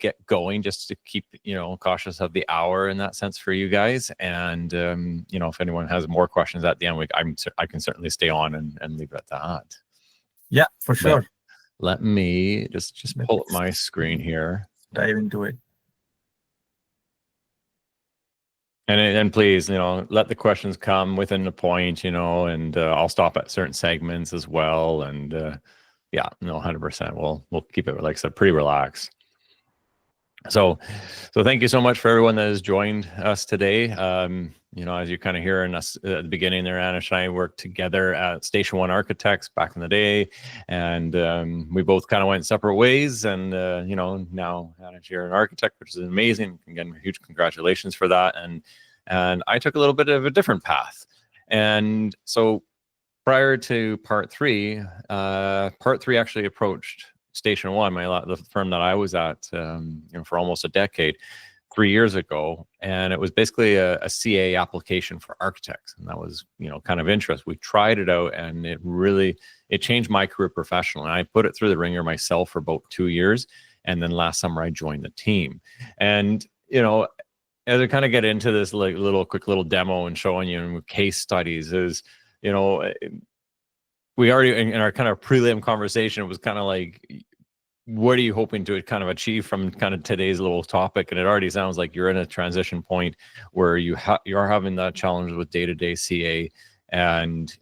get going, just to keep, cautious of the hour in that sense for you guys. And, if anyone has more questions at the end, I can certainly stay on and leave it at that. Yeah, for sure. Let me just pull up my screen here. Dive into it. And please, let the questions come within the point, and I'll stop at certain segments as well. And 100%. We'll keep it, like I said, pretty relaxed. So thank you so much for everyone that has joined us today. As you're kind of hearing us at the beginning there, Anish and I worked together at Station One Architects back in the day, and we both kind of went separate ways. And now Anish, you're an architect, which is amazing. Again, huge congratulations for that. And I took a little bit of a different path. And so prior to part three actually approached Station One, the firm that I was at for almost a decade, 3 years ago, and it was basically a CA application for architects, and that was kind of interest. We tried it out, and it changed my career professionally. And I put it through the ringer myself for about 2 years, and then last summer I joined the team. And as I kind of get into this quick little demo and showing you case studies, is we already, in our kind of prelim conversation, it was kind of like, what are you hoping to kind of achieve from kind of today's little topic? And it already sounds like you're in a transition point where you are having that challenge with day-to-day CA. And,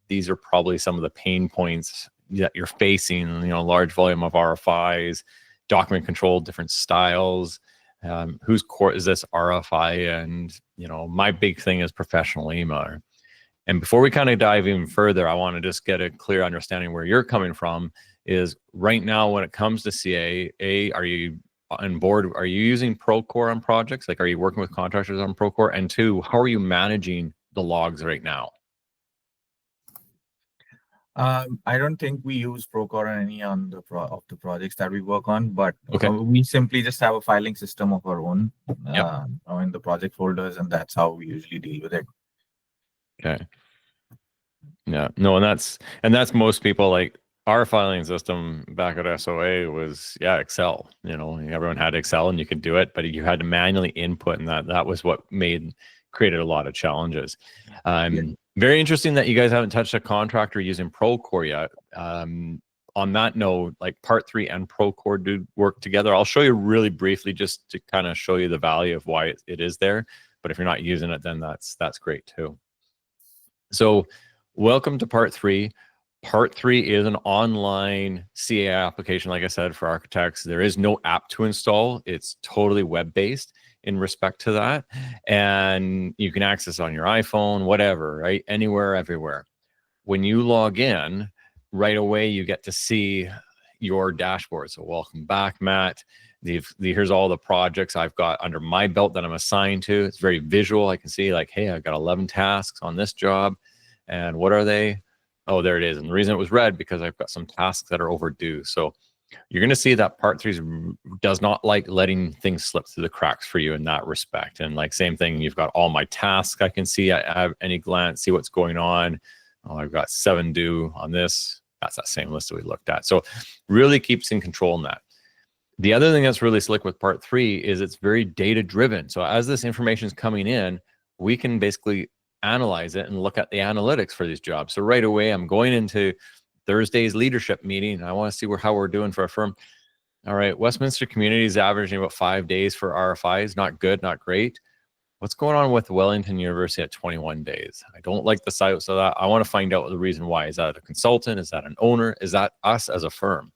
these are probably some of the pain points that you're facing, large volume of RFIs, document control, different styles, whose court is this RFI? And, my big thing is professional email. And before we kind of dive even further, I want to just get a clear understanding where you're coming from. Is right now, when it comes to CA, are you on board? Are you using Procore on projects? Like, are you working with contractors on Procore? And two, how are you managing the logs right now? I don't think we use Procore on any of the projects that we work on, but okay. We simply just have a filing system of our own in the project folders, and that's how we usually deal with it. Okay. Yeah. No, and that's most people. Like, our filing system back at SOA was Excel. Everyone had Excel and you could do it, but you had to manually input, and that was what created a lot of challenges. Very interesting that you guys haven't touched a contractor using Procore yet. On that note, like part 3 and Procore do work together. I'll show you really briefly just to kind of show you the value of why it is there. But if you're not using it, then that's great too. So welcome to part 3. Part 3 is an online CA application, like I said, for architects. There is no app to install. It's totally web-based in respect to that. And you can access it on your iPhone, whatever, right? Anywhere, everywhere. When you log in, right away, you get to see your dashboard. So welcome back, Matt. Here's all the projects I've got under my belt that I'm assigned to. It's very visual. I can see like, hey, I've got 11 tasks on this job. And what are they? Oh, there it is. And the reason it was red, because I've got some tasks that are overdue. So you're going to see that part 3 does not like letting things slip through the cracks for you in that respect. And like same thing, you've got all my tasks I can see at any glance, see what's going on. Oh, I've got 7 due on this. That's that same list that we looked at. So really keeps in control in that. The other thing that's really slick with part 3 is it's very data driven. So as this information is coming in, we can basically analyze it and look at the analytics for these jobs. So right away, I'm going into Thursday's leadership meeting. I want to see how we're doing for our firm. All right, Westminster Community is averaging about 5 days for RFIs. Not good, not great. What's going on with Wellington University at 21 days? I don't like the size of that. I want to find out the reason why. Is that a consultant? Is that an owner? Is that us as a firm?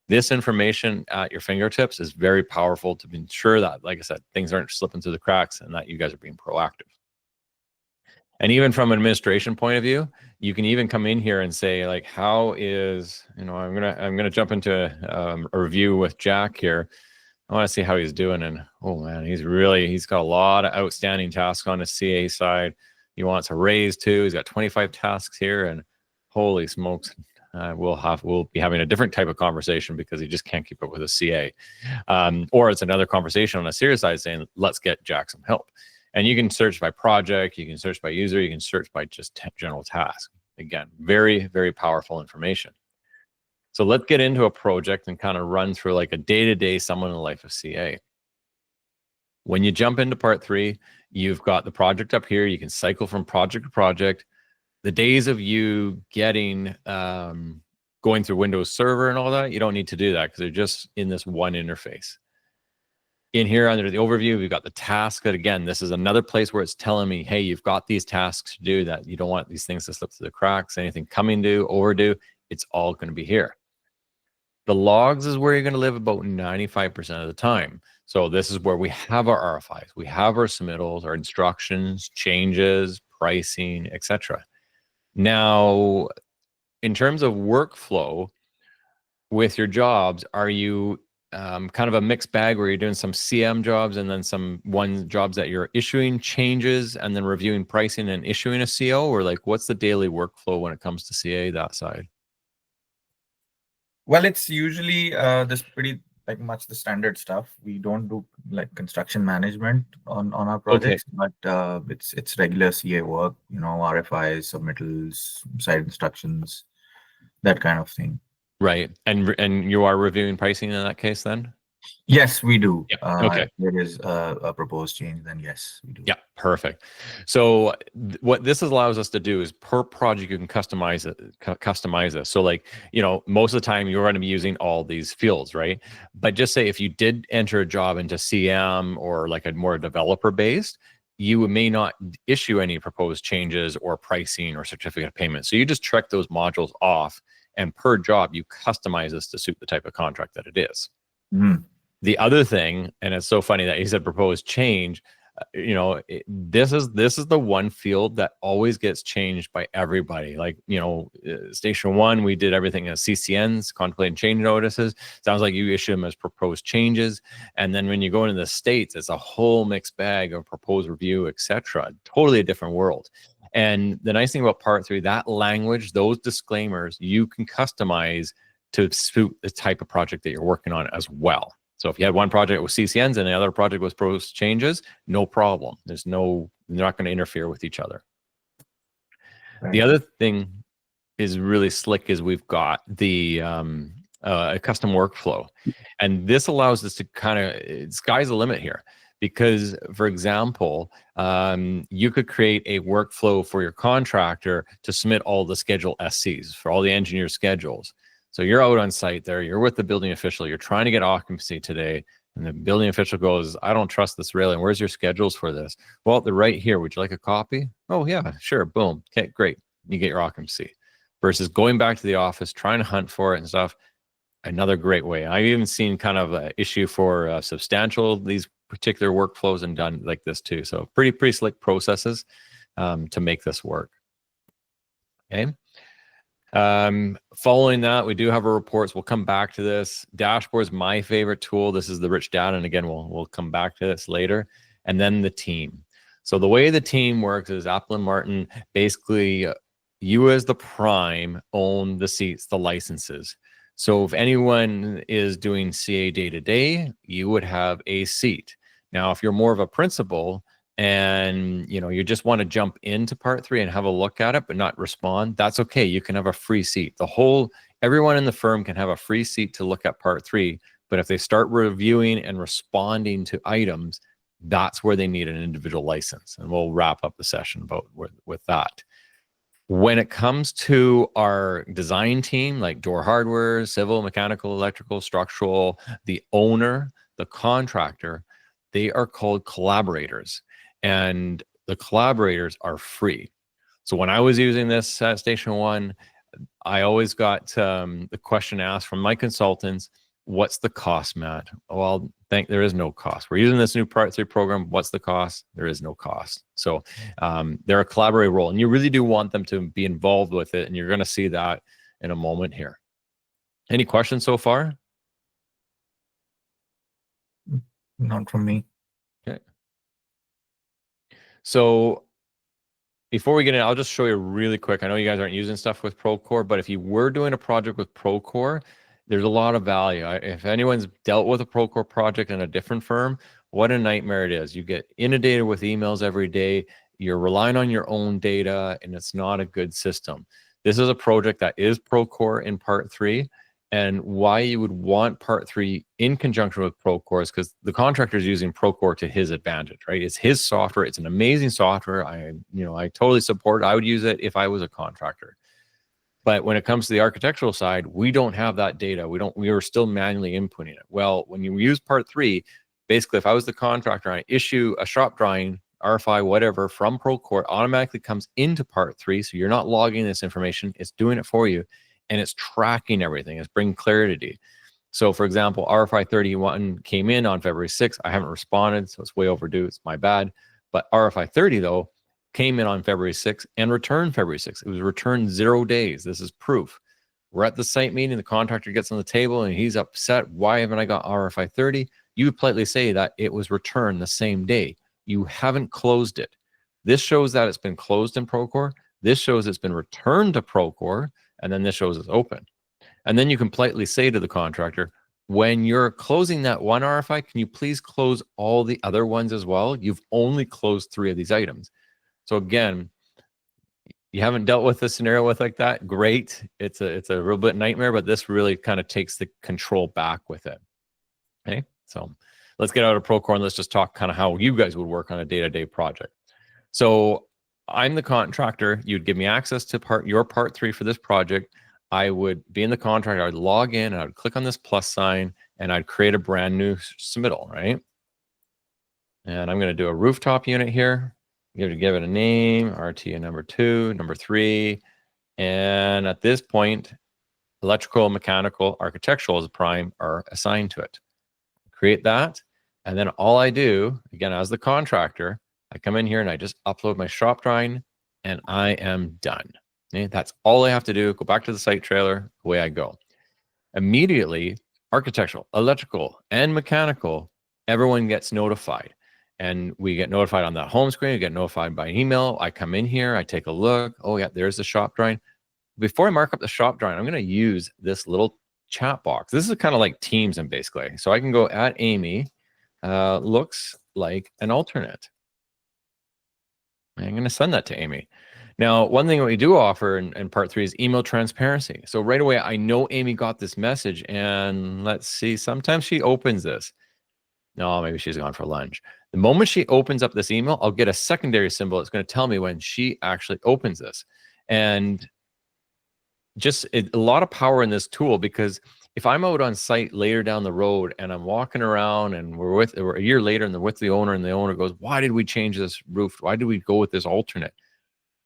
This information at your fingertips is very powerful to ensure that, like I said, things aren't slipping through the cracks and that you guys are being proactive. And even from an administration point of view, you can even come in here and say, like, how is, I'm gonna jump into a review with Jack here. I want to see how he's doing. And oh man, he's got a lot of outstanding tasks on the CA side. He wants a raise too. He's got 25 tasks here, and holy smokes, we'll be having a different type of conversation because he just can't keep up with a CA. Or it's another conversation on a serious side saying, let's get Jack some help. And you can search by project, you can search by user, you can search by just general task. Again, very, very powerful information. So let's get into a project and kind of run through like a day-to-day someone in the life of CA. When you jump into part 3, you've got the project up here. You can cycle from project to project. The days of you getting going through Windows Server and all that, you don't need to do that because they're just in this one interface. In here under the overview, we've got the task. That again, this is another place where it's telling me, hey, you've got these tasks to do that. You don't want these things to slip through the cracks, anything coming due, overdue, it's all going to be here. The logs is where you're going to live about 95% of the time. So this is where we have our RFIs, we have our submittals, our instructions, changes, pricing, etc. Now, in terms of workflow with your jobs, are you kind of a mixed bag where you're doing some CM jobs and then some jobs that you're issuing changes and then reviewing pricing and issuing a CO? Or like, what's the daily workflow when it comes to CA, that side? Well, it's usually this pretty like much the standard stuff. We don't do like construction management on our projects, but it's regular CA work, RFIs, submittals, site instructions, that kind of thing. Right. And you are reviewing pricing in that case then? Yes, we do. Yep. Okay. If there is a proposed change, then yes, we do. Yeah, perfect. So what this allows us to do is per project, you can customize it. So like, most of the time you're going to be using all these fields, right? But just say if you did enter a job into CM or like a more developer based, you may not issue any proposed changes or pricing or certificate of payment. So you just check those modules off, and per job, you customize this to suit the type of contract that it is. Mm-hmm. The other thing, and it's so funny that he said proposed change, this is the one field that always gets changed by everybody. Like, station 1, we did everything as CCNs, contemplating change notices. Sounds like you issue them as proposed changes. And then when you go into the States, it's a whole mixed bag of proposed review, etc. Totally a different world. And the nice thing about part 3, that language, those disclaimers, you can customize to suit the type of project that you're working on as well. So if you had one project with CCNs and the other project with proposed changes, no problem. They're not going to interfere with each other. Right. The other thing is really slick is we've got the a custom workflow. And this allows us to sky's the limit here. Because, for example, you could create a workflow for your contractor to submit all the schedule SCs for all the engineer schedules. So you're out on site there, you're with the building official, you're trying to get occupancy today, and the building official goes, I don't trust this railing. Where's your schedules for this? Well, they're right here. Would you like a copy? Oh, yeah, sure. Boom. Okay, great. You get your occupancy. Versus going back to the office, trying to hunt for it and stuff. Another great way. I've even seen kind of an issue for substantial, these particular workflows, and done like this too. So pretty slick processes to make this work. Okay. Following that, we do have our reports. We'll come back to this. Dashboard is my favorite tool. This is the rich data. And again, we'll come back to this later. And then the team. So the way the team works is Apple and Martin, basically you as the prime own the seats, the licenses. So if anyone is doing CA day to day, you would have a seat. Now, if you're more of a principal and you just want to jump into part 3 and have a look at it but not respond, that's okay. You can have a free seat. Everyone in the firm can have a free seat to look at part 3, but if they start reviewing and responding to items, that's where they need an individual license. And we'll wrap up the session with that. When it comes to our design team, like door hardware, civil, mechanical, electrical, structural, the owner, the contractor, they are called collaborators. And the collaborators are free. So when I was using this at Station 1, I always got the question asked from my consultants, what's the cost, Matt? Well, there is no cost. We're using this new Part 3 program. What's the cost? There is no cost. So they're a collaborative role, and you really do want them to be involved with it, and you're going to see that in a moment here. Any questions so far? Not from me. Okay. So before we get in, I'll just show you really quick. I know you guys aren't using stuff with Procore, but if you were doing a project with Procore, there's a lot of value. If anyone's dealt with a Procore project in a different firm, what a nightmare it is. You get inundated with emails every day. You're relying on your own data, and it's not a good system. This is a project that is Procore in Part 3, and why you would want part 3 in conjunction with Procore is because the contractor is using Procore to his advantage, right? It's his software. It's an amazing software. I totally support it. I would use it if I was a contractor. But when it comes to the architectural side, we don't have that data. We are still manually inputting it. Well, when you use part 3, basically, if I was the contractor and I issue a shop drawing, RFI, whatever, from Procore, automatically comes into part 3. So you're not logging this information. It's doing it for you. And it's tracking everything. It's bringing clarity. So for example, RFI 31 came in on February 6th. I haven't responded, so it's way overdue. It's my bad. But RFI 30, though, came in on February 6th and returned February 6th. It was returned 0 days. This is proof. We're at the site meeting. The contractor gets on the table and he's upset. Why haven't I got RFI 30? You would politely say that it was returned the same day. You haven't closed it. This shows that it's been closed in Procore. This shows it's been returned to Procore. And then this shows it's open. And then you can politely say to the contractor, when you're closing that one RFI, can you please close all the other ones as well? You've only closed 3 of these items. So again, you haven't dealt with a scenario with like that. Great. It's a real bit nightmare, but this really kind of takes the control back with it. Okay. So let's get out of Procore and let's just talk kind of how you guys would work on a day-to-day project. So I'm the contractor. You'd give me access to your part 3 for this project. I would be in the contract. I would log in. I would click on this plus sign, and I'd create a brand new submittal, right? And I'm going to do a rooftop unit here. Give it a name, RTA number 2, number 3, and at this point, electrical, mechanical, architectural as a prime are assigned to it. Create that, and then all I do, again, as the contractor, I come in here and I just upload my shop drawing and I am done. Okay? That's all I have to do. Go back to the site trailer, away I go. Immediately, architectural, electrical, and mechanical, everyone gets notified. And we get notified on that home screen, we get notified by email. I come in here, I take a look. Oh yeah, there's the shop drawing. Before I mark up the shop drawing, I'm going to use this little chat box. This is kind of like Teams and basically. So I can go at Amy, looks like an alternate. I'm going to send that to Amy. Now, one thing that we do offer in part 3 is email transparency. So right away, I know Amy got this message, and let's see, sometimes she opens this. No, maybe she's gone for lunch. The moment she opens up this email, I'll get a secondary symbol. It's going to tell me when she actually opens this. And just a lot of power in this tool, because if I'm out on site later down the road and I'm walking around and we're a year later and they're with the owner and the owner goes, why did we change this roof? Why did we go with this alternate?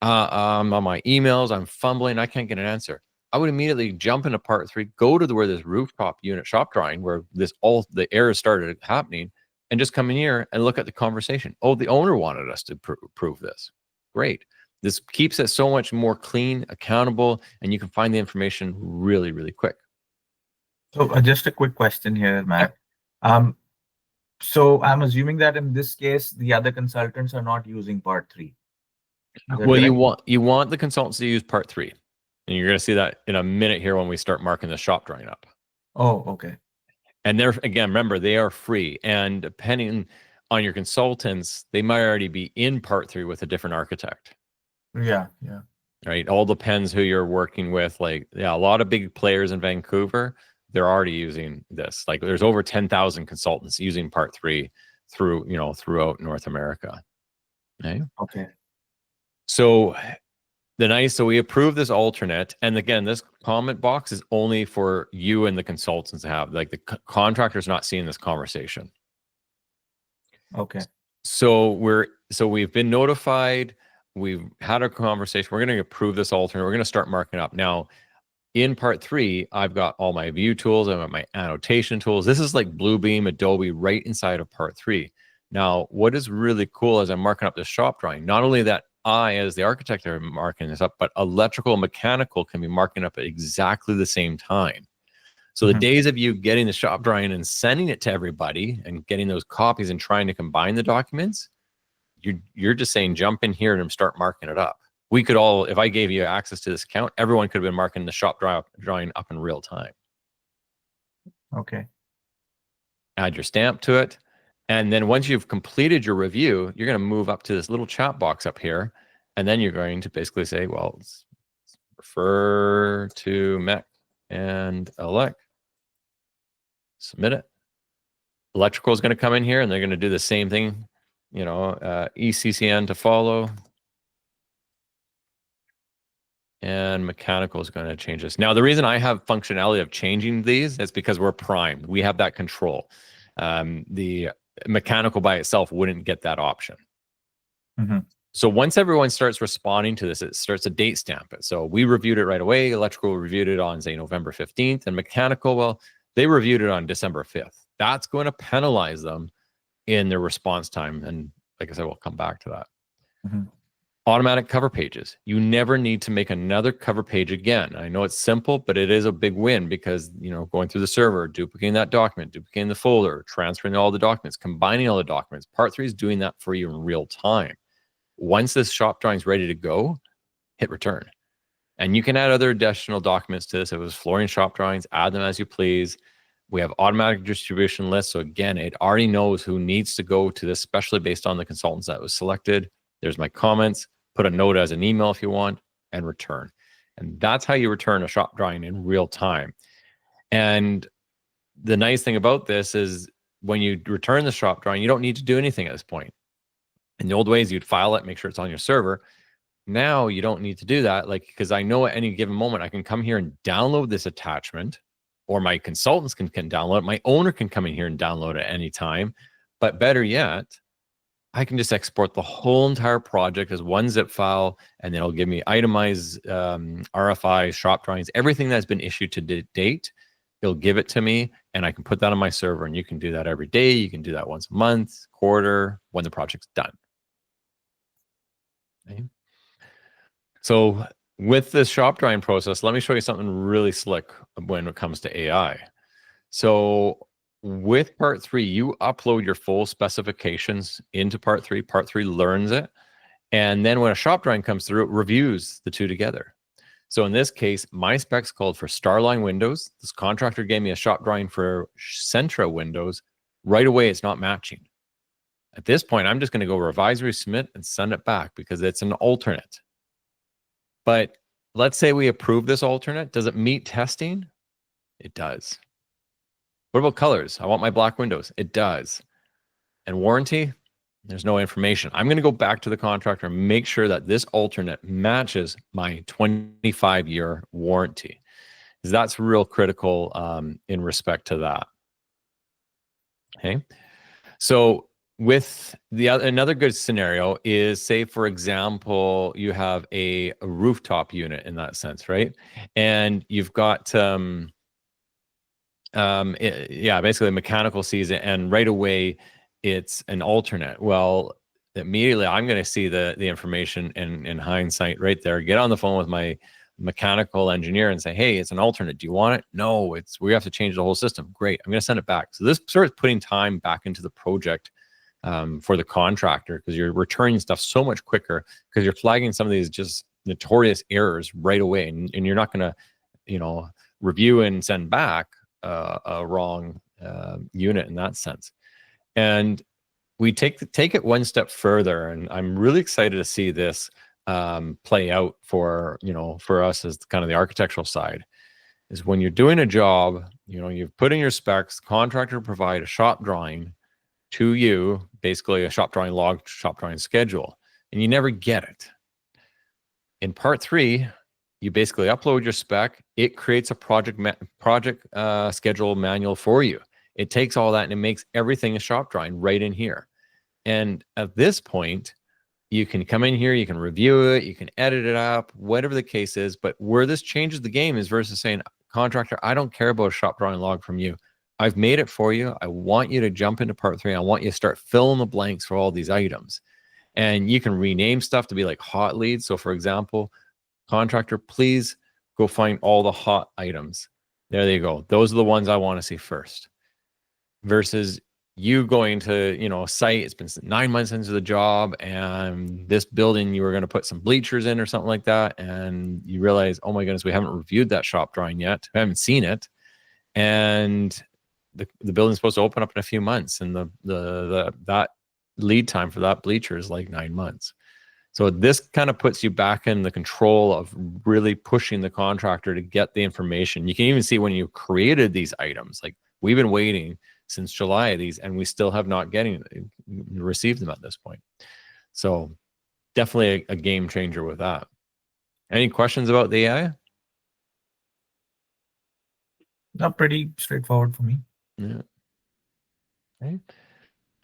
On my emails, I'm fumbling. I can't get an answer. I would immediately jump into part 3, go to where this rooftop unit shop drawing, where the errors started happening, and just come in here and look at the conversation. Oh, the owner wanted us to prove this. Great. This keeps it so much more clean, accountable, and you can find the information really, really quick. So just a quick question here, Matt. So I'm assuming that in this case, the other consultants are not using part 3. Well, you want the consultants to use part 3, and you're going to see that in a minute here when we start marking the shop drawing up. Oh, okay. And they're, again, remember, they are free, and depending on your consultants, they might already be in part 3 with a different architect. Yeah. Right. All depends who you're working with. Like, yeah, a lot of big players in Vancouver, they're already using this. Like, there's over 10,000 consultants using part 3 throughout North America. Okay. So we approve this alternate, and again, this comment box is only for you and the consultants to have. Like, the contractor's not seeing this conversation. Okay. So we've been notified. We've had a conversation. We're going to approve this alternate. We're going to start marking up now. In part 3, I've got all my view tools. I've got my annotation tools. This is like Bluebeam, Adobe, right inside of part 3. Now, what is really cool as I'm marking up this shop drawing, not only that I, as the architect, are marking this up, but electrical and mechanical can be marking up at exactly the same time. So the days of you getting the shop drawing and sending it to everybody and getting those copies and trying to combine the documents, you're just saying, jump in here and start marking it up. We could all, if I gave you access to this account, everyone could have been marking the shop drawing up in real time. Okay. Add your stamp to it. And then once you've completed your review, you're going to move up to this little chat box up here. And then you're going to basically say, well, refer to mech and elect. Submit it. Electrical is going to come in here and they're going to do the same thing, you know, ECCN to follow. And mechanical is going to change this. Now, the reason I have functionality of changing these is because we're primed. We have that control. The mechanical by itself wouldn't get that option. Mm-hmm. So once everyone starts responding to this, it starts to date stamp it. So we reviewed it right away. Electrical reviewed it on, say, November 15th. And mechanical, well, they reviewed it on December 5th. That's going to penalize them in their response time. And like I said, we'll come back to that. Mm-hmm. Automatic cover pages. You never need to make another cover page again. I know it's simple, but it is a big win because, you know, going through the server, duplicating that document, duplicating the folder, transferring all the documents, combining all the documents. Part 3 is doing that for you in real time. Once this shop drawing is ready to go, hit return. And you can add other additional documents to this. If it was flooring shop drawings, add them as you please. We have automatic distribution lists. So again, it already knows who needs to go to this, especially based on the consultants that was selected. There's my comments. Put a note as an email if you want, and return. And that's how you return a shop drawing in real time. And the nice thing about this is when you return the shop drawing, you don't need to do anything at this point. In the old ways, you'd file it, make sure it's on your server. Now you don't need to do that, like, because I know at any given moment I can come here and download this attachment, or my consultants can download it. My owner can come in here and download it at any time. But better yet, I can just export the whole entire project as one zip file, and then it'll give me itemized RFI, shop drawings, everything that's been issued to date. It'll give it to me, and I can put that on my server, and you can do that every day. You can do that once a month, quarter, when the project's done. Okay. So with this shop drawing process, let me show you something really slick when it comes to AI. So with part 3, you upload your full specifications into part 3. Part 3 learns it. And then when a shop drawing comes through, it reviews the two together. So in this case, my specs called for Starline windows. This contractor gave me a shop drawing for Centra windows. Right away, it's not matching. At this point, I'm just going to go revise, resubmit, and send it back because it's an alternate. But let's say we approve this alternate. Does it meet testing? It does. What about colors? I want my black windows. It does. And warranty? There's no information. I'm going to go back to the contractor and make sure that this alternate matches my 25-year warranty. Because that's real critical in respect to that. Okay. So with another good scenario is, say, for example, you have a rooftop unit in that sense, right? And you've got basically a mechanical season, and right away it's an alternate. Well, immediately I'm going to see the information in hindsight right there, get on the phone with my mechanical engineer and say, hey, it's an alternate. Do you want it? No, we have to change the whole system. Great. I'm going to send it back. So this sort of putting time back into the project for the contractor, because you're returning stuff so much quicker because you're flagging some of these just notorious errors right away. And you're not going to, review and send back a wrong unit in that sense. And we take it one step further, and I'm really excited to see this play out for us as kind of the architectural side. Is when you're doing a job, you've put in your specs, contractor provide a shop drawing to you, basically a shop drawing log, shop drawing schedule, and you never get it. In part 3, you basically upload your spec. It creates a project schedule manual for you. It takes all that and it makes everything a shop drawing right in here. And at this point, you can come in here, you can review it, you can edit it up, whatever the case is. But where this changes the game is versus saying, contractor, I don't care about a shop drawing log from you. I've made it for you. I want you to jump into part 3. I want you to start filling the blanks for all these items. And you can rename stuff to be like hot leads. So for example, contractor, please go find all the hot items. There you go. Those are the ones I want to see first. Versus you going to, a site, it's been 9 months into the job, and this building, you were going to put some bleachers in or something like that. And you realize, oh my goodness, we haven't reviewed that shop drawing yet. We haven't seen it. And the building's supposed to open up in a few months. And that lead time for that bleacher is like 9 months. So this kind of puts you back in the control of really pushing the contractor to get the information. You can even see when you created these items, like we've been waiting since July of these, and we still have not received them at this point. So definitely a game changer with that. Any questions about the AI? Not pretty straightforward for me. Yeah. Okay.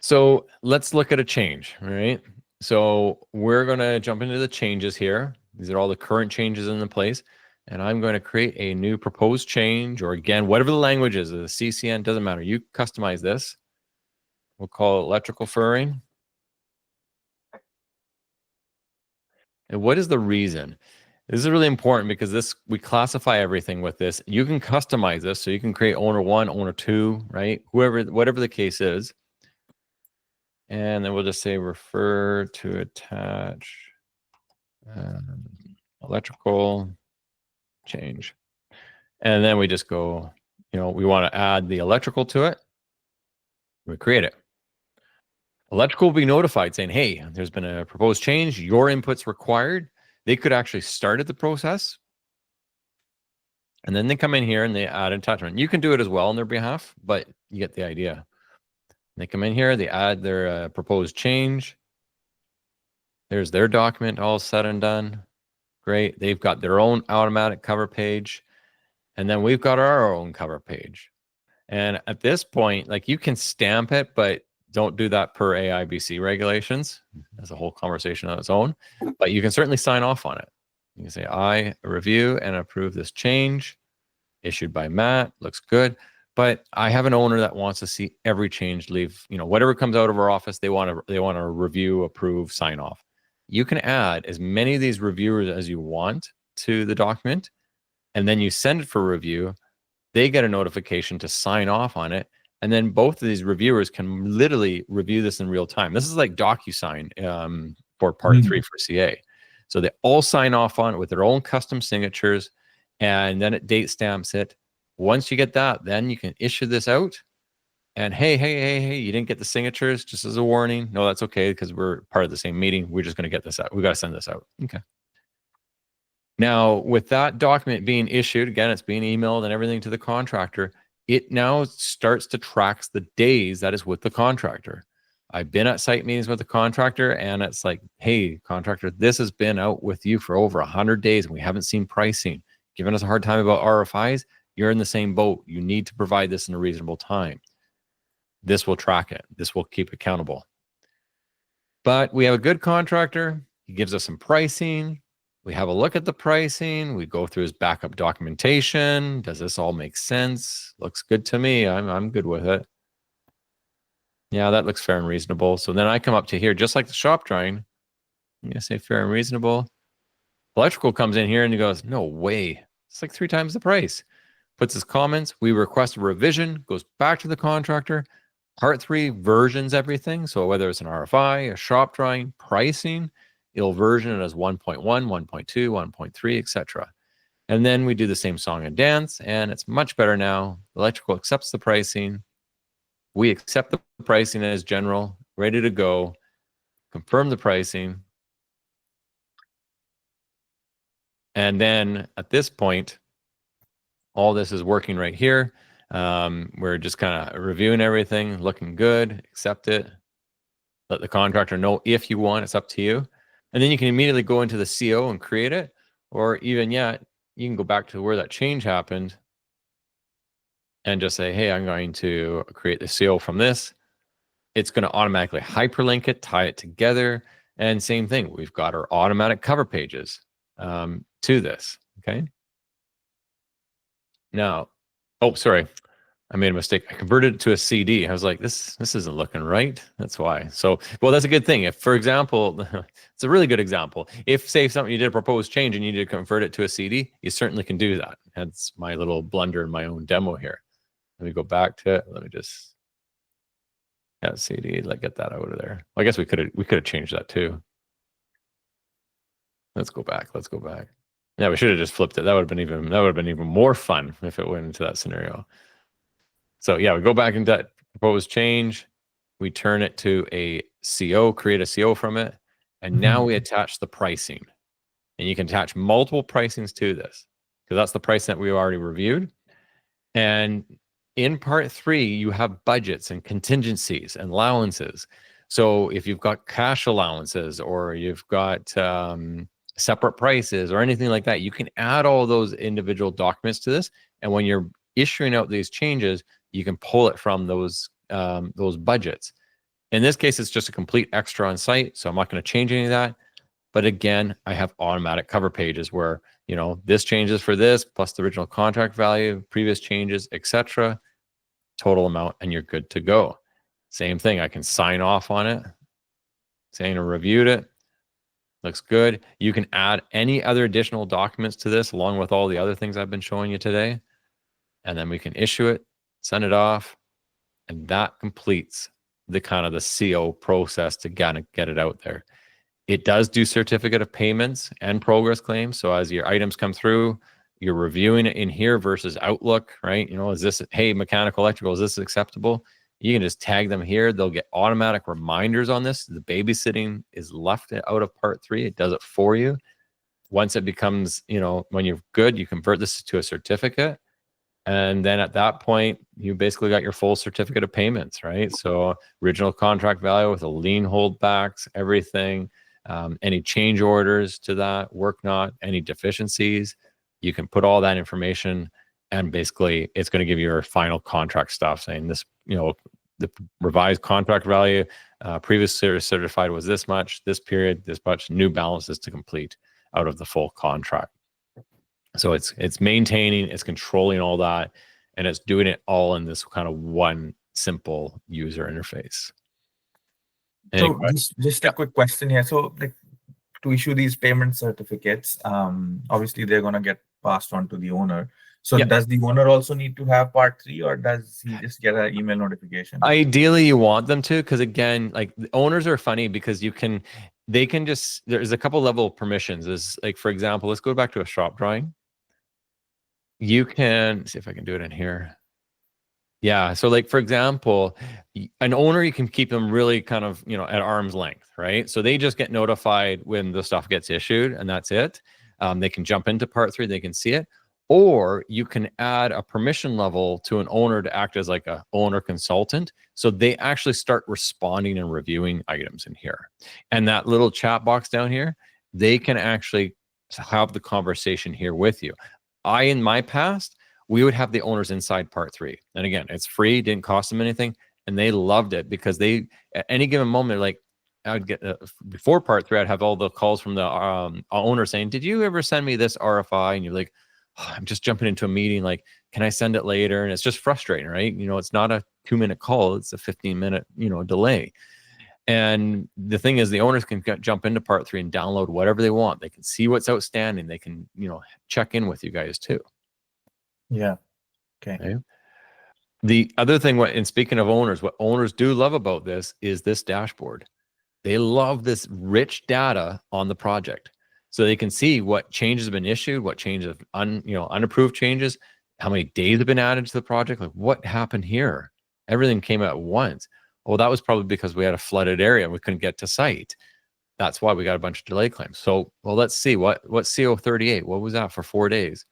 So let's look at a change, right? So we're going to jump into the changes here. These are all the current changes in the place. And I'm going to create a new proposed change, or again, whatever the language is, the CCN, doesn't matter. You customize this. We'll call it electrical furring. And what is the reason? This is really important because we classify everything with this. You can customize this, so you can create owner 1, owner 2, right? Whatever the case is. And then we'll just say refer to attach electrical change. And then we just go, we want to add the electrical to it. We create it. Electrical will be notified saying, hey, there's been a proposed change. Your input's required. They could actually start at the process. And then they come in here and they add an attachment. You can do it as well on their behalf, but you get the idea. They come in here, they add their proposed change. There's their document all said and done. Great. They've got their own automatic cover page. And then we've got our own cover page. And at this point, like, you can stamp it, but don't do that per AIBC regulations. That's a whole conversation on its own. But you can certainly sign off on it. You can say, I review and approve this change issued by Matt. Looks good. But I have an owner that wants to see every change leave, whatever comes out of our office, they want to review, approve, sign off. You can add as many of these reviewers as you want to the document, and then you send it for review. They get a notification to sign off on it, and then both of these reviewers can literally review this in real time. This is like DocuSign for Part 3 for CA. So they all sign off on it with their own custom signatures, and then it date stamps it. Once you get that, then you can issue this out. And hey, you didn't get the signatures, just as a warning. No, that's okay, because we're part of the same meeting. We're just going to get this out. We got to send this out. Okay. Now, with that document being issued, again, it's being emailed and everything to the contractor. It now starts to track the days that is with the contractor. I've been at site meetings with the contractor, and it's like, hey, contractor, this has been out with you for over 100 days, and we haven't seen pricing. Giving us a hard time about RFIs. You're in the same boat. You need to provide this in a reasonable time. This will track it. This will keep accountable. But we have a good contractor. He gives us some pricing. We have a look at the pricing. We go through his backup documentation. Does this all make sense? Looks good to me. I'm good with it. Yeah, that looks fair and reasonable. So then I come up to here, just like the shop drawing. I'm going to say fair and reasonable. Electrical comes in here and he goes, no way. It's like 3 times the price. Puts his comments. We request a revision. Goes back to the contractor. Part 3 versions everything. So whether it's an RFI, a shop drawing, pricing, it'll version it as 1.1, 1.2, 1.3, etc. And then we do the same song and dance, and it's much better now. Electrical accepts the pricing. We accept the pricing as general, ready to go. Confirm the pricing. And then at this point, all this is working right here. We're just kind of reviewing everything, looking good, accept it. Let the contractor know if you want, it's up to you. And then you can immediately go into the CO and create it. Or even, you can go back to where that change happened and just say, hey, I'm going to create the CO from this. It's going to automatically hyperlink it, tie it together. And same thing, we've got our automatic cover pages to this, okay? Now, sorry, I made a mistake. I converted it to a CD. I was like, this isn't looking right. That's why. So, well, that's a good thing. If, for example, it's a really good example. If, say, something you did a proposed change and you need to convert it to a CD, you certainly can do that. That's my little blunder in my own demo here. Let me go back to it. Let me just CD. Get that out of there. Well, I guess we could have changed that too. Let's go back. Yeah, we should have just flipped it. That would have been even more fun if it went into that scenario. So yeah, we go back into that proposed change. We turn it to a CO, create a CO from it, And now we attach the pricing. And you can attach multiple pricings to this because that's the price that we already reviewed. And in part 3, you have budgets and contingencies and allowances. So if you've got cash allowances or you've got separate prices or anything like that, you can add all those individual documents to this. And when you're issuing out these changes, you can pull it from those budgets. In this case, it's just a complete extra on site, so I'm not going to change any of that. But again, I have automatic cover pages where, you know, this changes for this plus the original contract value, previous changes, etc., total amount, and you're good to go. Same thing, I can sign off on it, saying I reviewed it, looks good. You can add any other additional documents to this along with all the other things I've been showing you today. And then we can issue it, send it off, and that completes the kind of the CO process to kind of get it out there. It does do certificate of payments and progress claims. So as your items come through, you're reviewing it in here versus Outlook, right? You know, is this, hey, mechanical, electrical, is this acceptable? You can just tag them here. They'll get automatic reminders on this. The babysitting is left out of part 3. It does it for you. Once it becomes, you know, when you're good, you convert this to a certificate. And then at that point, you basically got your full certificate of payments, right? So original contract value with a lien holdbacks, everything, any change orders to that, work not, any deficiencies, you can put all that information and basically it's going to give you your final contract stuff saying this, you know, the revised contract value, previous certified was this much, this period, this much, new balances to complete out of the full contract. So it's maintaining, it's controlling all that, and it's doing it all in this kind of one simple user interface. So just a quick question here. So like to issue these payment certificates, obviously they're going to get passed on to the owner. So does the owner also need to have part 3 or does he just get an email notification? Ideally you want them to, because again, like the owners are funny because they can just, there's a couple level of permissions. Is like, for example, let's go back to a shop drawing. You can see if I can do it in here. Yeah. So like, for example, an owner, you can keep them really kind of, you know, at arm's length, right? So they just get notified when the stuff gets issued and that's it. They can jump into part 3, they can see it. Or you can add a permission level to an owner to act as like a owner consultant. So they actually start responding and reviewing items in here. And that little chat box down here, they can actually have the conversation here with you. In my past, we would have the owners inside part 3. And again, it's free, didn't cost them anything. And they loved it because they, at any given moment, like I would get, before part 3, I'd have all the calls from the owner saying, did you ever send me this RFI? And you're like, oh, I'm just jumping into a meeting. Like, can I send it later? And it's just frustrating, right? You know, it's not a 2-minute call. It's a 15-minute, you know, delay. And the thing is, the owners can jump into part 3 and download whatever they want. They can see what's outstanding. They can, you know, check in with you guys too. Yeah. Okay. The other thing, and speaking of owners, what owners do love about this is this dashboard. They love this rich data on the project. So they can see what changes have been issued, what changes, unapproved changes, how many days have been added to the project, like what happened here. Everything came at once. Well, that was probably because we had a flooded area and we couldn't get to site. That's why we got a bunch of delay claims. So, well, let's see what CO 38, what was that for 4 days?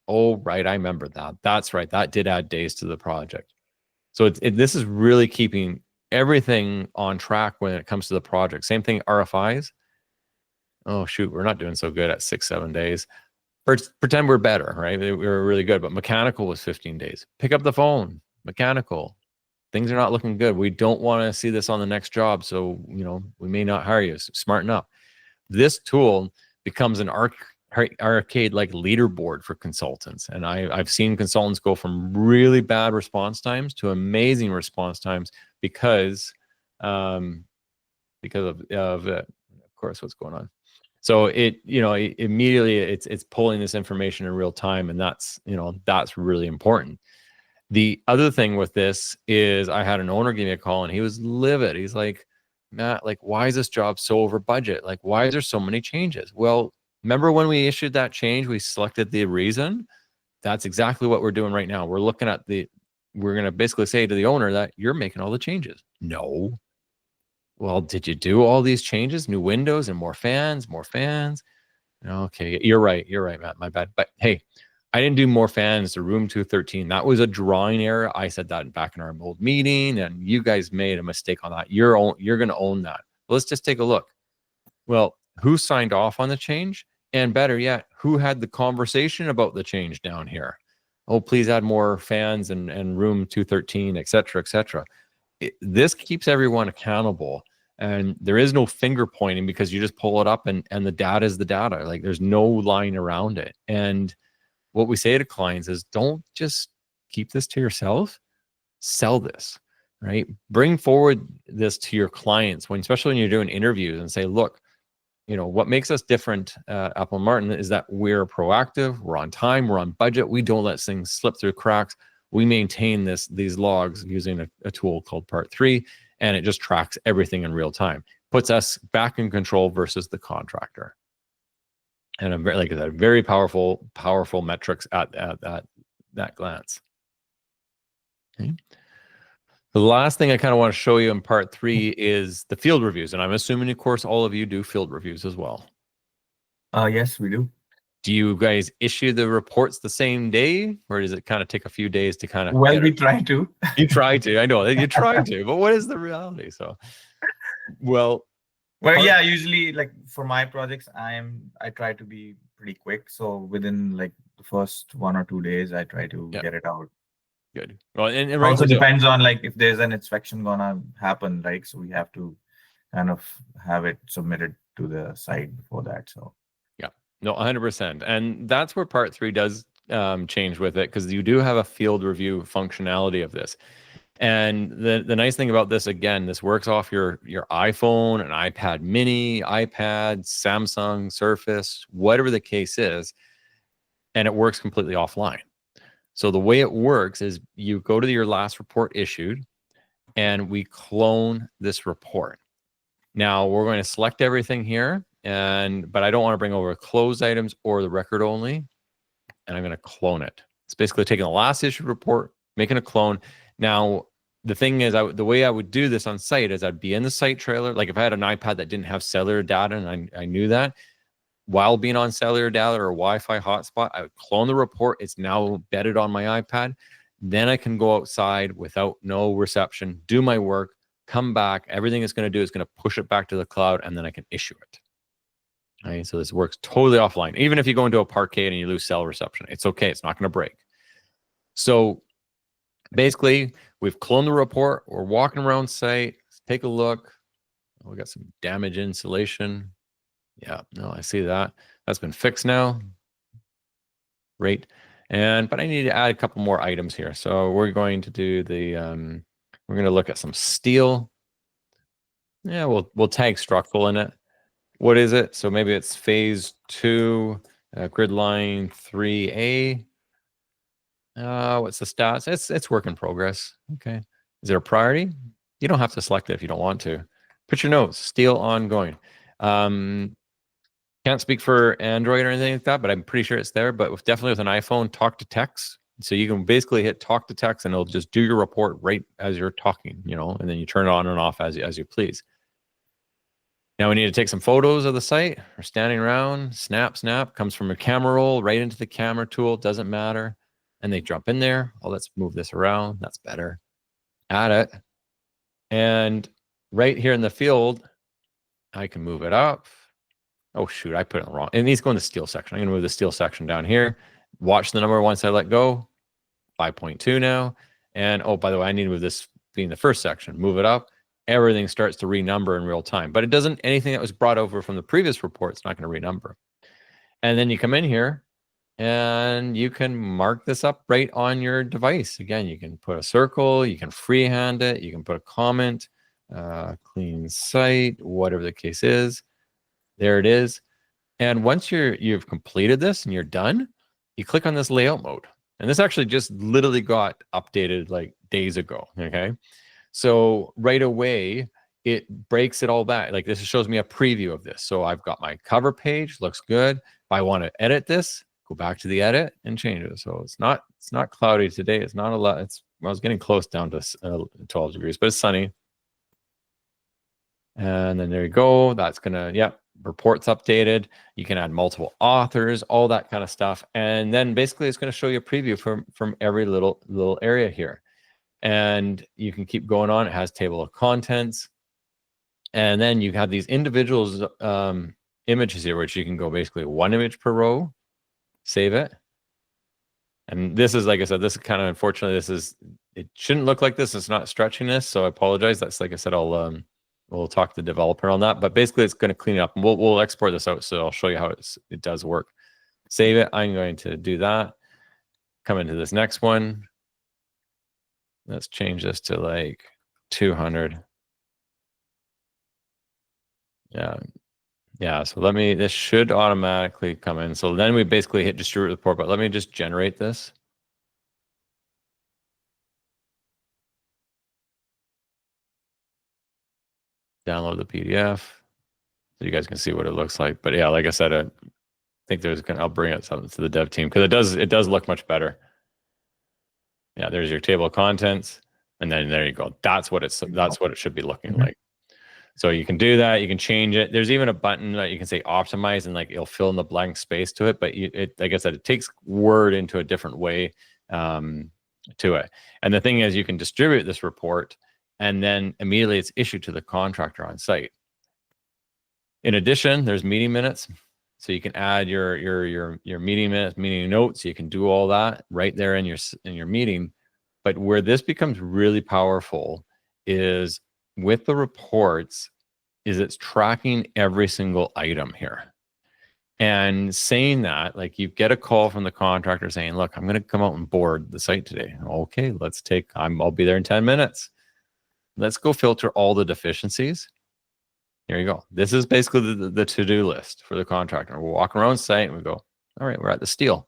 Oh, right. I remember that. That's right. That did add days to the project. So this is really keeping everything on track when it comes to the project. Same thing, RFIs. Oh, shoot. We're not doing so good at 6-7 days. Pretend we're better, right? We were really good, but mechanical was 15 days. Pick up the phone, mechanical. Things are not looking good. We don't want to see this on the next job. So, you know, we may not hire you. So smarten up. This tool becomes an arcade like leaderboard for consultants. And I've seen consultants go from really bad response times to amazing response times because of course, what's going on. So immediately it's pulling this information in real time, and that's really important. The other thing with this is I had an owner give me a call and he was livid. He's like, Matt, like, why is this job so over budget? Like, why is there so many changes? Well, remember when we issued that change, we selected the reason? That's exactly what we're doing right now. We're looking at we're going to basically say to the owner that you're making all the changes. No, well, did you do all these changes, new windows and more fans, more fans? Okay, you're right, Matt, my bad. But hey, I didn't do more fans to room 213. That was a drawing error. I said that back in our old meeting, and you guys made a mistake on that. You're going to own that. Let's just take a look. Well, who signed off on the change? And better yet, who had the conversation about the change down here? Oh, please add more fans and room 213, et cetera, et cetera. This keeps everyone accountable. And there is no finger pointing because you just pull it up and the data is the data. Like there's no line around it. And what we say to clients is don't just keep this to yourself, sell this, right? Bring forward this to your clients when, especially when you're doing interviews, and say, look, what makes us different, Apple and Martin, is that we're proactive, we're on time, we're on budget. We don't let things slip through cracks. We maintain these logs using a tool called Part 3, and it just tracks everything in real time. Puts us back in control versus the contractor. And like I said, very powerful metrics at that glance. Okay. The last thing I kind of want to show you in Part 3 is the field reviews. And I'm assuming, of course, all of you do field reviews as well. Yes, we do. Do you guys issue the reports the same day, or does it kind of take a few days to kind of? Well, we try to. You try to. I know you try to, but what is the reality? So, well, yeah, usually like for my projects, I try to be pretty quick. So within like the first 1 or 2 days, I try to get it out. Good. Well, and it also depends on like if there's an inspection gonna happen, right? So we have to kind of have it submitted to the site before that. So yeah, no, 100%, and that's where Part 3 does change with it, because you do have a field review functionality of this. And the nice thing about this, again, this works off your iPhone, an iPad mini, iPad, Samsung, Surface, whatever the case is, and it works completely offline. So the way it works is you go to your last report issued, and we clone this report. Now we're going to select everything here, but I don't want to bring over closed items or the record only, and I'm going to clone it. It's basically taking the last issued report, making a clone. Now, the thing is, the way I would do this on site is I'd be in the site trailer. Like if I had an iPad that didn't have cellular data, and I knew that, while being on cellular data or Wi-Fi hotspot, I would clone the report. It's now embedded on my iPad. Then I can go outside without no reception, do my work, come back. Everything it's going to do is going to push it back to the cloud, and then I can issue it. Right, so this works totally offline. Even if you go into a parkade and you lose cell reception, it's okay. It's not going to break. So basically, we've cloned the report. We're walking around site. Let's take a look. Oh, we got some damage insulation. Yeah, no, I see that. That's been fixed now. Great. But I need to add a couple more items here. So we're going to do we're going to look at some steel. Yeah, we'll tag structural in it. What is it? So maybe it's phase 2, grid line 3A. What's the stats? It's work in progress. Okay. Is there a priority? You don't have to select it if you don't want to. Put your notes, steel ongoing. Can't speak for Android or anything like that, but I'm pretty sure it's there. But definitely with an iPhone, talk to text. So you can basically hit talk to text, and it'll just do your report right as you're talking, and then you turn it on and off as you please. Now we need to take some photos of the site. We're standing around, snap, comes from a camera roll right into the camera tool, doesn't matter. And they jump in there. Oh, let's move this around. That's better. Add it. And right here in the field, I can move it up. Oh, shoot, I put it wrong. It needs to go in the steel section. I'm going to move the steel section down here. Watch the number once I let go. 5.2 now. And oh, by the way, I need to move this being the first section. Move it up. Everything starts to renumber in real time. But it doesn't, anything that was brought over from the previous report, it's not going to renumber. And then you come in here and you can mark this up right on your device. Again, you can put a circle, you can freehand it, you can put a comment, clean site, whatever the case is. There it is. And once you've completed this and you're done, you click on this layout mode. And this actually just literally got updated like days ago, okay? So right away, it breaks it all back. Like this shows me a preview of this. So I've got my cover page, looks good. If I want to edit this, go back to the edit and change it. So it's not cloudy today. It's not a lot. I was getting close down to 12 degrees, but it's sunny. And then there you go. That's gonna, yep, reports updated. You can add multiple authors, all that kind of stuff. And then basically it's going to show you a preview from every little area here. And you can keep going on. It has table of contents. And then you have these individuals images here, which you can go basically one image per row, save it. And this is, like I said, this is kind of, unfortunately, it shouldn't look like this. It's not stretching this. So I apologize. That's, like I said, we'll talk to the developer on that, but basically it's going to clean it up, and we'll export this out. So I'll show you how it does work. Save it. I'm going to do that. Come into this next one. Let's change this to like 200. Yeah. So this should automatically come in. So then we basically hit distribute report, but let me just generate this. Download the PDF so you guys can see what it looks like. But yeah, like I said, I think I'll bring it to the dev team because it does look much better. Yeah, there's your table of contents, and then there you go. That's what it should be looking like. So you can do that. You can change it. There's even a button that you can say optimize, and like it'll fill in the blank space to it. But like I said, it takes Word into a different way to it. And the thing is, you can distribute this report, and then immediately it's issued to the contractor on site. In addition, there's meeting minutes. So you can add your meeting minutes, meeting notes. You can do all that right there in your meeting. But where this becomes really powerful is with the reports, is it's tracking every single item here. And saying that, like you get a call from the contractor saying, look, I'm going to come out and board the site today. Okay, I'll be there in 10 minutes. Let's go filter all the deficiencies. Here you go. This is basically the to-do list for the contractor. We'll walk around site and we go, all right, we're at the steel.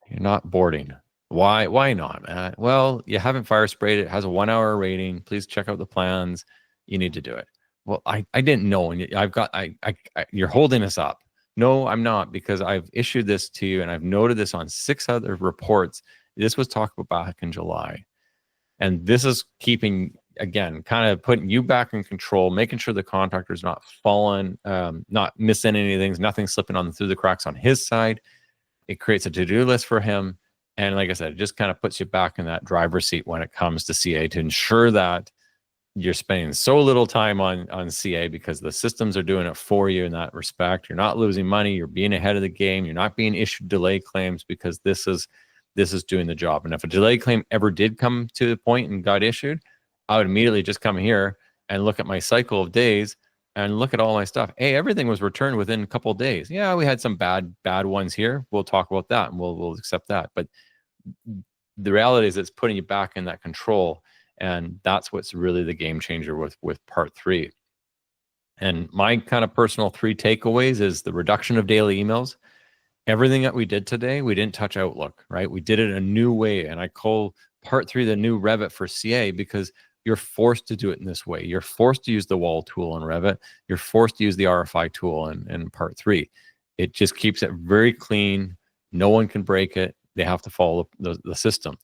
You're not boarding. Why not? Well, you haven't fire sprayed it. It has a 1 hour rating. Please check out the plans. You need to do it. Well, I didn't know. And you're holding us up. No, I'm not, because I've issued this to you and I've noted this on 6 other reports. This was talked about back in July. And this is keeping, again, kind of putting you back in control, making sure the contractor's not falling, not missing anything, nothing slipping through the cracks on his side. It creates a to-do list for him. And like I said, it just kind of puts you back in that driver's seat when it comes to CA to ensure that you're spending so little time on CA because the systems are doing it for you in that respect. You're not losing money. You're being ahead of the game. You're not being issued delay claims because this is doing the job. And if a delay claim ever did come to the point and got issued, I would immediately just come here and look at my cycle of days and look at all my stuff. Hey, everything was returned within a couple of days. Yeah, we had some bad ones here. We'll talk about that and we'll accept that. But the reality is it's putting you back in that control. And that's what's really the game changer with part 3. And my kind of personal 3 takeaways is the reduction of daily emails. Everything that we did today, we didn't touch Outlook, right? We did it a new way. And I call part 3 the new Revit for CA because you're forced to do it in this way. You're forced to use the wall tool in Revit. You're forced to use the RFI tool in part 3. It just keeps it very clean. No one can break it. They have to follow the system.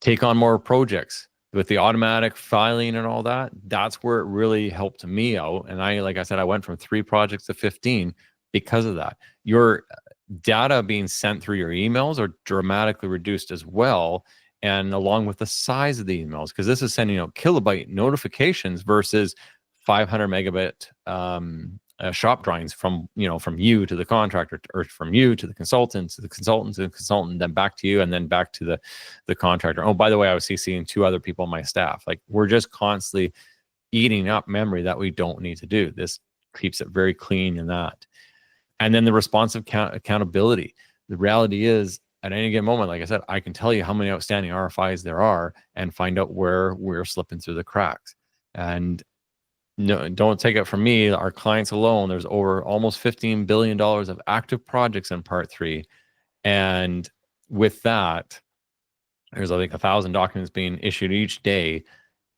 Take on more projects with the automatic filing and all that. That's where it really helped me out. And like I said, I went from 3 projects to 15 because of that. Your data being sent through your emails are dramatically reduced as well. And along with the size of the emails, because this is sending out kilobyte notifications versus 500 megabit shop drawings from you to the contractor, or from you to the consultant, to the consultant, to the consultant, then back to you, and then back to the contractor. Oh, by the way, I was CCing 2 other people on my staff. Like, we're just constantly eating up memory that we don't need to do. This keeps it very clean in that. And then the responsive accountability. The reality is, at any given moment, like I said, I can tell you how many outstanding RFIs there are and find out where we're slipping through the cracks. And no, don't take it from me. Our clients alone, there's over almost $15 billion of active projects in part 3. And with that, there's, I think, 1,000 documents being issued each day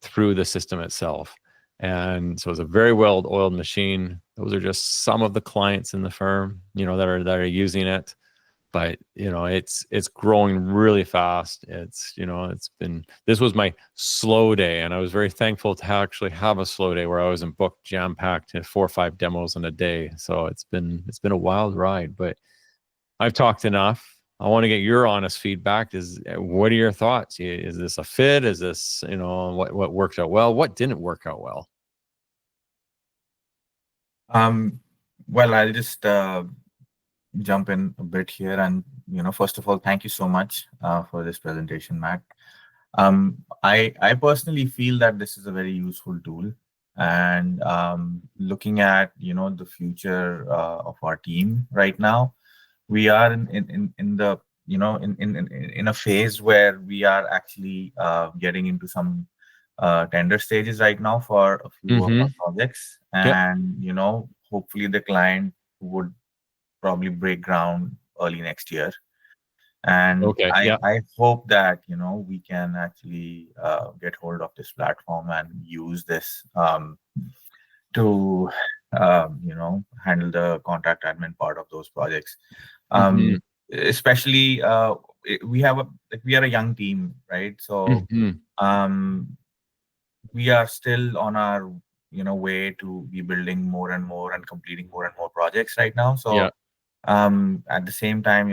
through the system itself. And so it's a very well-oiled machine. Those are just some of the clients in the firm, that are using it. but it's growing really fast. This was my slow day, and I was very thankful to actually have a slow day where I wasn't booked jam packed to 4 or 5 demos in a day. So it's been a wild ride, but I've talked enough. I want to get your honest feedback. What are your thoughts? Is this a fit? Is this, what worked out well? What didn't work out well? Well, I'll just jump in a bit here, and first of all, thank you so much for this presentation, Matt. I personally feel that this is a very useful tool, and looking at the future of our team right now, we are in the in a phase where we are actually getting into some tender stages right now for a few of our Mm-hmm. projects, Yep. and hopefully the client would probably break ground early next year. And Okay. I, Yeah. I hope that we can actually get hold of this platform and use this to handle the contract admin part of those projects. Mm-hmm. Especially we have we are a young team, right? So Mm-hmm. um, we are still on our way to be building more and more and completing more and more projects right now. Yeah. So at the same time,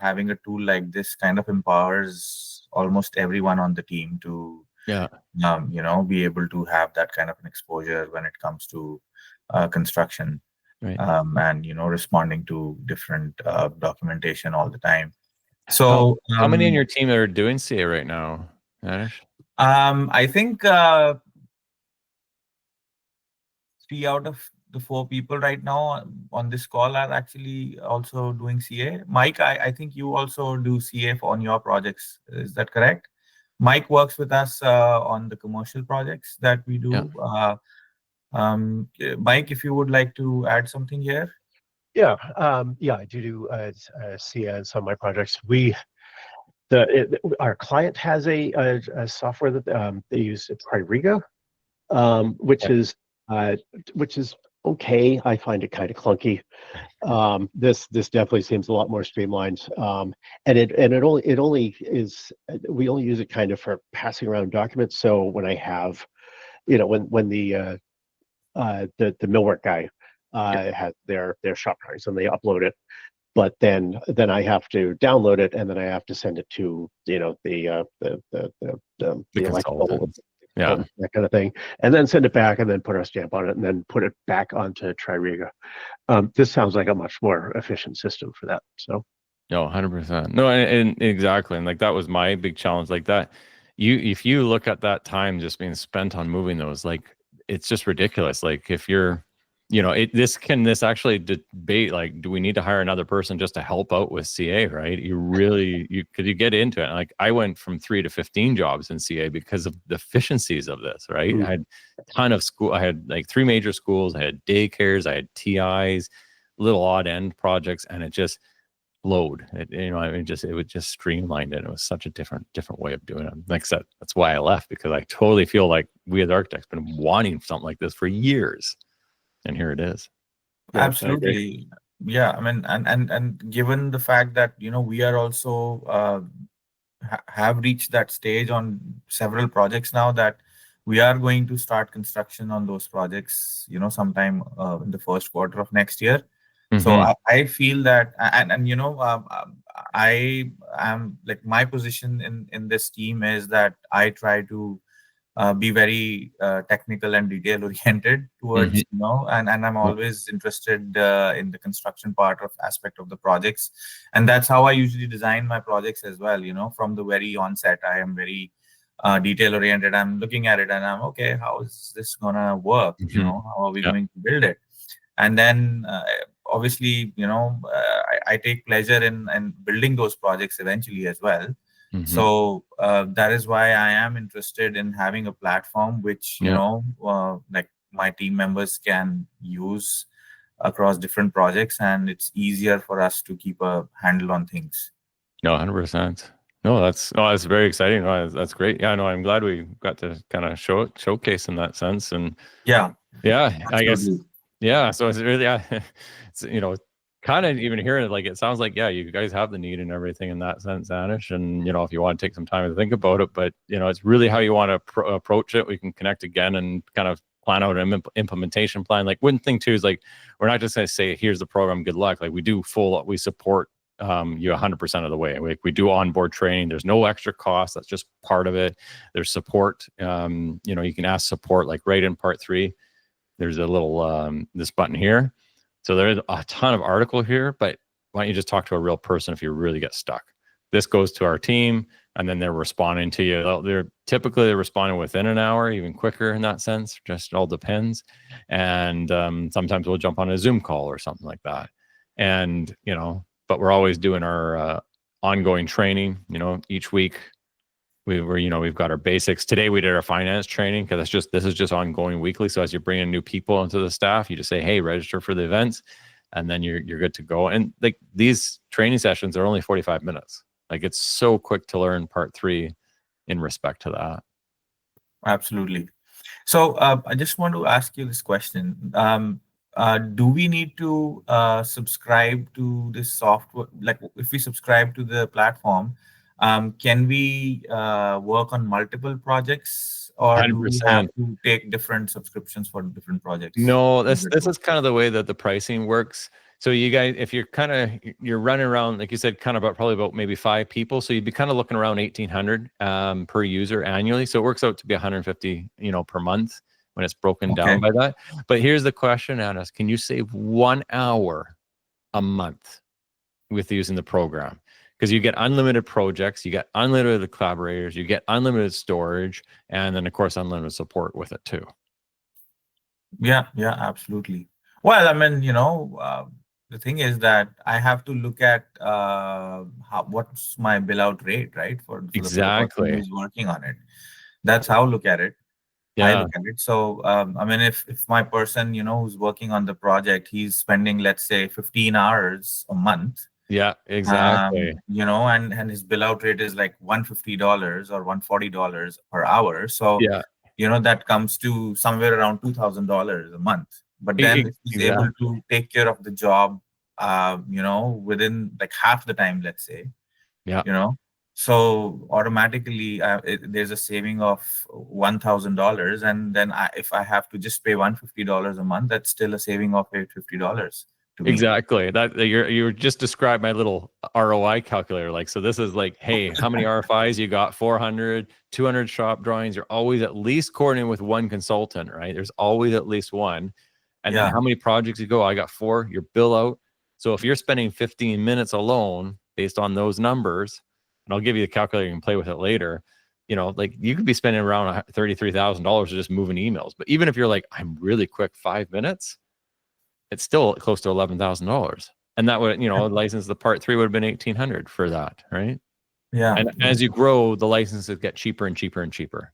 having a tool like this kind of empowers almost everyone on the team to Yeah. be able to have that kind of an exposure when it comes to construction, Right. and responding to different documentation all the time. How So how many in your team are doing CA right now, Manish? I think 3 out of the 4 people right now on this call are actually also doing CA. Mike, I think you also do CA on your projects. Is that correct? Mike works with us on the commercial projects that we Yeah. do. Mike, if you would like to add something here. Yeah, I do CA in some of my projects. Our client has a software that they use. It's Tririga, which Okay. is okay. I find it kind of clunky. This definitely seems a lot more streamlined. We only use it kind of for passing around documents. So when I have, when the millwork guy has their shop drawings and they upload it, but then I have to download it and then I have to send it to The the electrical consultants. Yeah. consultant, that kind of thing, and then send it back and then put our stamp on it and then put it back onto Tririga. This sounds like a much more efficient system for that. So No, 100%. No, and exactly. And like that was my big challenge. Like that, if you look at that time just being spent on moving those, like it's just ridiculous. Like if you're, this actually debate, like, do we need to hire another person just to help out with CA, right? Could you get into it? Like I went from 3 to 15 jobs in CA because of the efficiencies of this, right? I had a ton of school. I had like 3 major schools. I had daycares. I had TIs, little odd end projects, and it just it would just streamlined it. It was such a different way of doing it. Like I said, that's why I left, because I totally feel like we as architects been wanting something like this for years, and here it is. yeah, I agree. Absolutely. Yeah, I mean, and given the fact that we are also have reached that stage on several projects now, that we are going to start construction on those projects sometime in the first quarter of next year. So Mm-hmm. I feel that, and I am like, my position in this team is that I try to be very technical and detail oriented Mm-hmm. towards and I'm always interested in the construction part of aspect of the projects, and that's how I usually design my projects as well. From the very onset, I am very detail oriented. I'm looking at it and I'm okay, how is this gonna work? Mm-hmm. How are we Yeah. going to build it? And then obviously I take pleasure in building those projects eventually as well. Mm-hmm. So that is why I am interested in having a platform which Yeah. like my team members can use across different projects, and it's easier for us to keep a handle on things. No, 100%. No, that's very exciting. No, that's great. Yeah, no, I'm glad we got to kind of showcase in that sense. And Yeah, yeah, I guess, absolutely. yeah. So it's really, yeah, it's kind of even hearing it, like, it sounds like, yeah, you guys have the need and everything in that sense, Anish. And, you know, if you want to take some time to think about it, but, you know, it's really how you want to approach it. We can connect again and kind of plan out an implementation plan. Like, one thing too is, like, we're not just going to say, here's the program, good luck. Like, we support you 100% of the way. We do onboard training. There's no extra cost. That's just part of it. There's support. You know, you can ask support, like right in part 3. There's a little this button here. So there's a ton of article here, but why don't you just talk to a real person if you really get stuck? This goes to our team, and then they're responding to you. They're typically responding within an hour, even quicker in that sense. Just all depends. And sometimes we'll jump on a Zoom call or something like that. And, you know, but we're always doing our ongoing training. You know, each week we've got our basics. Today we did our finance training, because this is just ongoing weekly. So as you're bringing new people into the staff, you just say, hey, register for the events, and then you're good to go. And like, these training sessions are only 45 minutes. Like, it's so quick to learn part 3 in respect to that. Absolutely. So I just want to ask you this question. Do we need to subscribe to this software? Like, if we subscribe to the platform, can we work on multiple projects, or do we 100%. have to take different subscriptions for different projects? No, this is kind of the way that the pricing works. So you guys, if you're running around, like you said, kind of probably about maybe 5 people, so you'd be kind of looking around 1,800 per user annually. So it works out to be 150, you know, per month when it's broken down by that. But here's the question, Anis: can you save 1 hour a month with using the program? Because you get unlimited projects, you get unlimited collaborators, you get unlimited storage, and then of course unlimited support with it too. Yeah, absolutely. Well, I mean, you know, the thing is that I have to look at what's my bill out rate, right? For the person who's working on it. That's how I look at it. I look at it. So, I mean, if my person, you know, who's working on the project, he's spending, let's say, 15 hours a month. Yeah, exactly. You know, and his bill out rate is like $150 or $140 per hour. So, yeah, you know, that comes to somewhere around $2,000 a month. But then if he's able to take care of the job, you know, within like half the time, let's say, you know, so automatically there's a saving of $1,000. And then if I have to just pay $150 a month, that's still a saving of $850 to me. Exactly. That you just described my little ROI calculator. Like, so this is like, hey, how many RFIs you got? 400, 200 shop drawings. You're always at least coordinating with one consultant, right? There's always at least one. And then how many projects you go? I got 4. Your bill out. So if you're spending 15 minutes alone based on those numbers, and I'll give you the calculator, you can play with it later. You know, like, you could be spending around $33,000 just moving emails. But even if you're like, I'm really quick, 5 minutes, it's still close to $11,000. And that would, you know, license the part 3 would have been 1,800 for that, right? Yeah. And as you grow, the licenses get cheaper and cheaper and cheaper.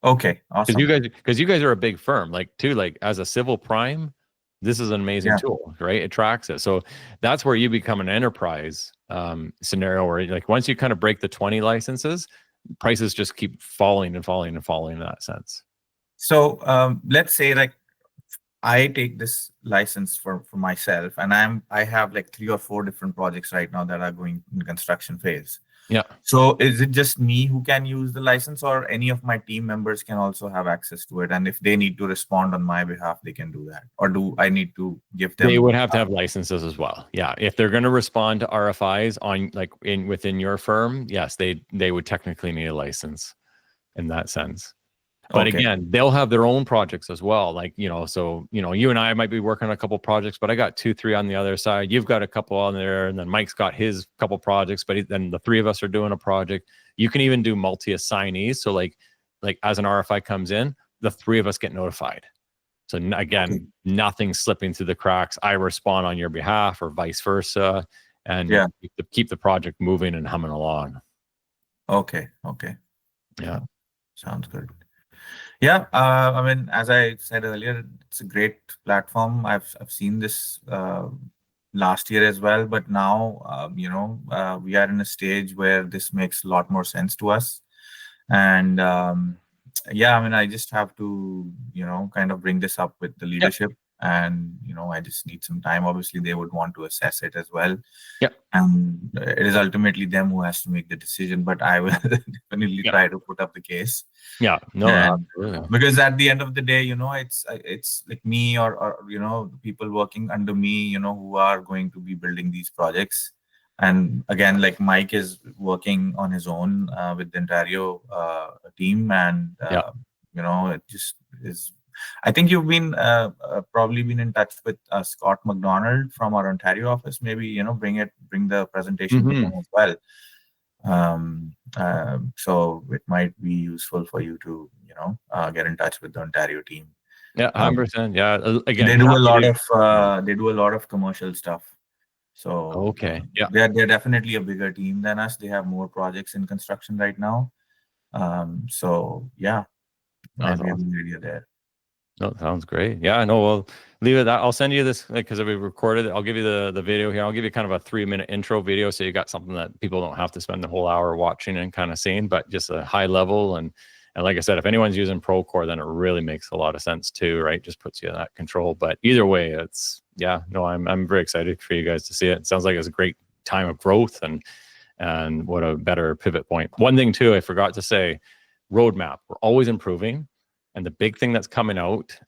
Okay, awesome. Because you guys are a big firm, like, too, like, as a civil prime, this is an amazing tool, right? It tracks it. So that's where you become an enterprise scenario, where, like, once you kind of break the 20 licenses, prices just keep falling and falling and falling in that sense. So let's say, like, I take this license for myself, and I have like 3 or 4 different projects right now that are going in construction phase. Yeah. So is it just me who can use the license, or any of my team members can also have access to it? And if they need to respond on my behalf, they can do that? Or do I need to give them? They would have to have licenses as well. Yeah. If they're going to respond to RFIs on, like, within your firm, yes, they would technically need a license in that sense. But again, they'll have their own projects as well. Like, you know, so, you know, you and I might be working on a couple projects, but I got 2, 3 on the other side. You've got a couple on there, and then Mike's got his couple projects, but then the 3 of us are doing a project. You can even do multi-assignees. So like as an RFI comes in, the 3 of us get notified. So again, nothing slipping through the cracks. I respond on your behalf, or vice versa, and keep the project moving and humming along. Okay. Yeah. Sounds good. Yeah, I mean, as I said earlier, it's a great platform. I've seen this last year as well, but now you know, we are in a stage where this makes a lot more sense to us. And yeah, I mean, I just have to, you know, kind of bring this up with the leadership. and I just need some time. Obviously, they would want to assess it as well. Yep. And it is ultimately them who has to make the decision, but I will definitely Yep. try to put up the case. Yeah, no, And, absolutely. because at the end of the day, it's like me or the people working under me, who are going to be building these projects. And again, like Mike is working on his own with the Ontario team, and Yeah. it just is. I think you've been probably been in touch with Scott McDonald from our Ontario office. Maybe bring the presentation to him as well. So it might be useful for you to get in touch with the Ontario team. Yeah, 100%. Yeah, again, They do a lot happy of commercial stuff. So Okay. Yeah. they're definitely a bigger team than us. They have more projects in construction right now. So yeah, might That's be a awesome. good idea there. No, sounds great. Yeah, I know. We'll leave it at that. I'll send you this because we recorded it. I'll give you the video here. I'll give you kind of a 3-minute intro video, so you got something that people don't have to spend the whole hour watching and kind of seeing, but just a high level. And like I said, if anyone's using Procore, then it really makes a lot of sense too, right? Just puts you in that control. But either way, I'm very excited for you guys to see it. It sounds like it's a great time of growth, and what a better pivot point. One thing too, I forgot to say, roadmap. We're always improving. And the big thing that's coming out,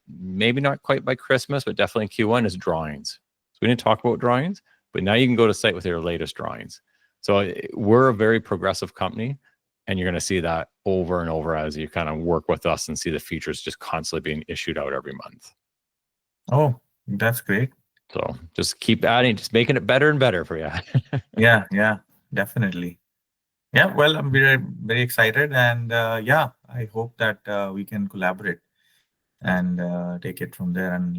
maybe not quite by Christmas, but definitely in Q1, is drawings. So we didn't talk about drawings, but now you can go to site with your latest drawings. So we're a very progressive company, and you're going to see that over and over as you kind of work with us and see the features just constantly being issued out every month. Oh, that's great. So just keep adding, just making it better and better for you. Yeah, definitely. Yeah, well, I'm very, very excited, and I hope that we can collaborate and take it from there. And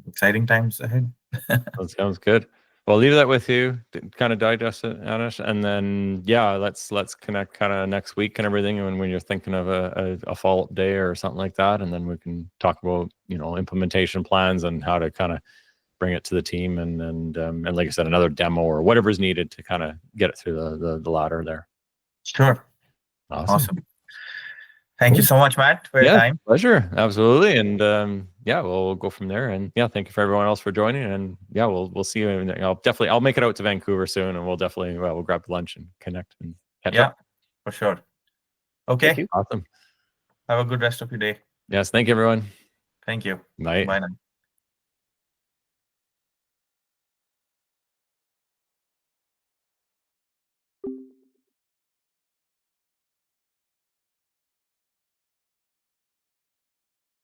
exciting times ahead. That sounds good. Well, I'll leave that with you to kind of digest it, Anish, and then let's connect kind of next week and everything. And when you're thinking of a follow-up day or something like that, and then we can talk about implementation plans and how to kind of bring it to the team, and like I said, another demo or whatever is needed to kind of get it through the ladder there. Sure. Awesome. Thank you so much, Matt, for your time. Pleasure. Absolutely. And we'll go from there. And thank you for everyone else for joining. And we'll see you. I'll make it out to Vancouver soon, and we'll grab lunch and connect and catch up. For sure. Okay. Awesome. Have a good rest of your day. Yes. Thank you, everyone. Thank you. Bye. Bye now.